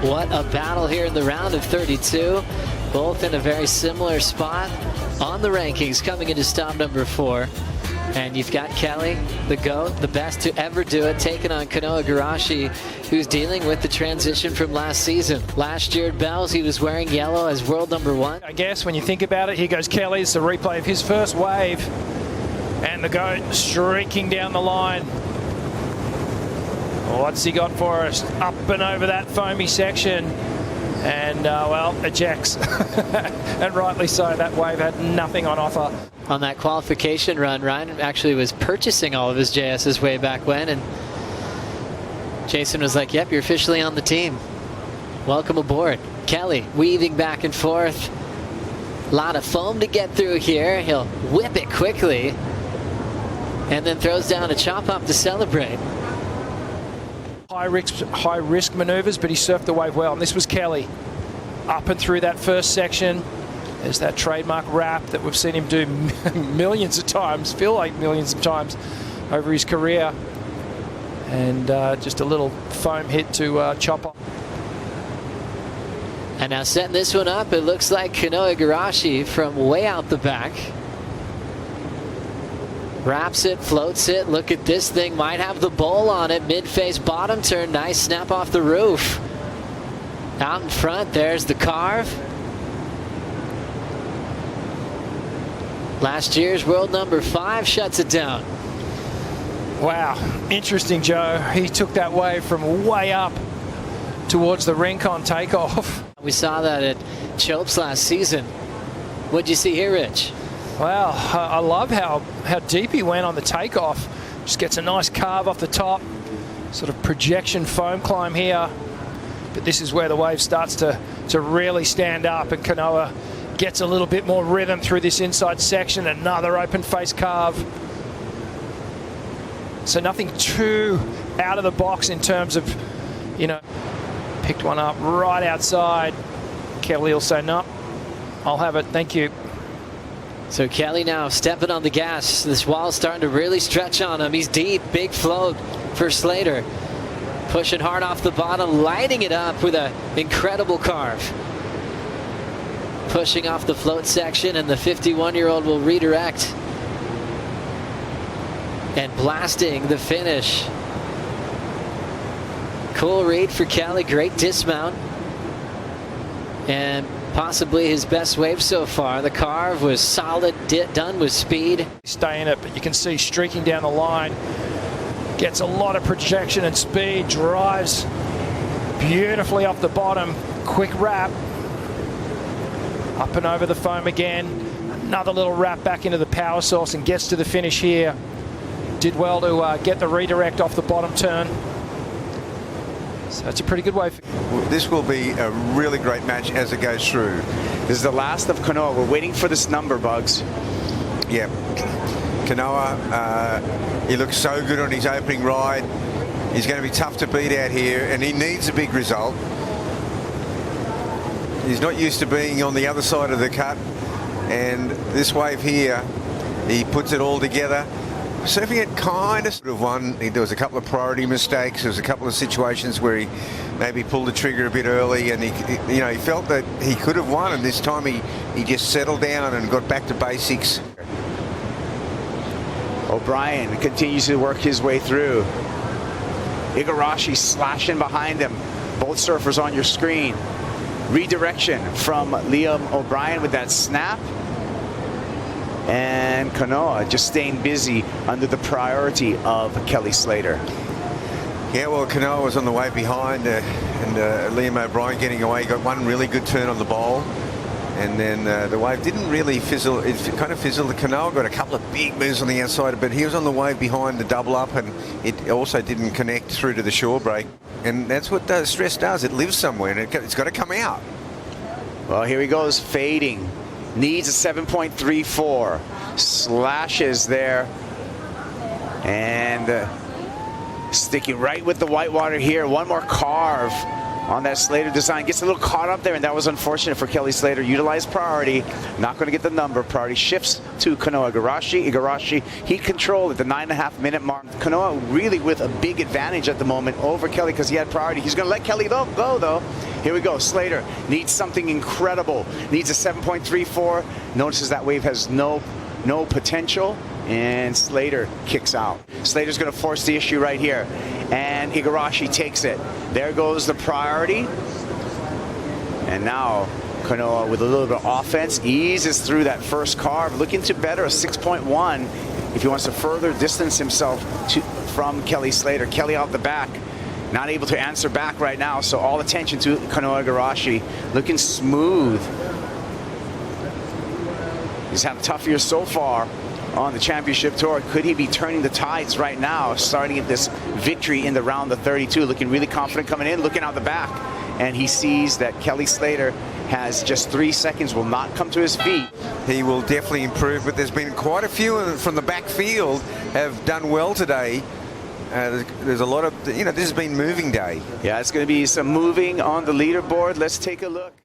What a battle here in the round of 32. Both in a very similar spot on the rankings coming into stop number 4. And you've got Kelly, the GOAT, the best to ever do it, taking on Kanoa Igarashi, who's dealing with the transition from last season. Last year at Bells, he was wearing yellow as world number 1. I guess when you think about it, here goes Kelly. It's a replay of his first wave. And the GOAT streaking down the line. What's he got for us? Up and over that foamy section. And, well, ejects. And rightly so. That wave had nothing on offer. On that qualification run, Ryan actually was purchasing all of his JSs way back when, and Jason was like, yep, you're officially on the team. Welcome aboard. Kelly weaving back and forth. A lot of foam to get through here. He'll whip it quickly and then throws down a chop up to celebrate. High risk maneuvers, but he surfed the wave well. And this was Kelly up and through that first section. There's that trademark wrap that we've seen him do millions of times, feel like millions of times over his career. And just a little foam hit to chop off. And now setting this one up, it looks like Kanoa Igarashi from way out the back. Wraps it, floats it. Look at this thing, might have the bowl on it. Mid-face bottom turn, nice snap off the roof. Out in front, there's the carve. Last year's world number 5 shuts it down. Wow, interesting, Joe. He took that wave from way up towards the rink on takeoff. We saw that at Chopes last season. What'd you see here, Rich? Well, I love how deep he went on the takeoff. Just gets a nice carve off the top. Sort of projection foam climb here. But this is where the wave starts to really stand up, and Kanoa gets a little bit more rhythm through this inside section. Another open face carve. So nothing too out of the box in terms of, you know, picked one up right outside. Kelly will say, no, I'll have it, thank you. So Kelly now stepping on the gas. This wall's starting to really stretch on him. He's deep, big float for Slater. Pushing hard off the bottom, lighting it up with an incredible carve. Pushing off the float section, and the 51-year-old will redirect. And blasting the finish. Cool read for Kelly, great dismount. And possibly his best wave so far. The carve was solid, done with speed. Stay in it, but you can see streaking down the line. Gets a lot of projection and speed, drives beautifully off the bottom. Quick wrap. Up and over the foam again. Another little wrap back into the power source and gets to the finish here. Did well to get the redirect off the bottom turn. So that's a pretty good wave. This will be a really great match as it goes through. This is the last of Kanoa. We're waiting for this number, Bugs. Yeah. Kanoa, he looks so good on his opening ride. He's going to be tough to beat out here, and he needs a big result. He's not used to being on the other side of the cut, and this wave here, he puts it all together. Surfing it kind of would have won. There was a couple of priority mistakes. There was a couple of situations where he maybe pulled the trigger a bit early, and he felt that he could have won, and this time he just settled down and got back to basics. O'Brien continues to work his way through. Igarashi slashing behind him. Both surfers on your screen. Redirection from Liam O'Brien with that snap. And Kanoa just staying busy under the priority of Kelly Slater. Yeah, well, Kanoa was on the way behind, and Liam O'Brien getting away. Got one really good turn on the bowl. And then the wave didn't really fizzle. It kind of fizzled. Kanoa got a couple of big moves on the outside, but he was on the wave behind the double up, and it also didn't connect through to the shore break. And that's what stress does. It lives somewhere, and it's got to come out. Well, here he goes, fading. Needs a 7.34. Slashes there. And sticking right with the whitewater here. One more carve on that Slater design. Gets a little caught up there, and that was unfortunate for Kelly Slater. Utilized priority. Not going to get the number. Priority shifts to Kanoa Igarashi. Igarashi, heat control at the 9.5-minute mark. Kanoa really with a big advantage at the moment over Kelly because he had priority. He's going to let Kelly go, though. Here we go. Slater needs something incredible. Needs a 7.34. Notices that wave has no potential, and Slater kicks out. Slater's going to force the issue right here, and Igarashi takes it. There goes the priority, and now Kanoa with a little bit of offense eases through that first carve, looking to better a 6.1 if he wants to further distance himself from Kelly Slater. Kelly out the back, not able to answer back right now, so all attention to Kanoa Igarashi, looking smooth. He's had a tough year so far on the championship tour. Could he be turning the tides right now, starting at this victory in the round of 32, looking really confident coming in, looking out the back, and he sees that Kelly Slater has just 3 seconds, will not come to his feet. He will definitely improve, but there's been quite a few from the backfield have done well today. There's a lot of, this has been moving day. Yeah, it's going to be some moving on the leaderboard. Let's take a look.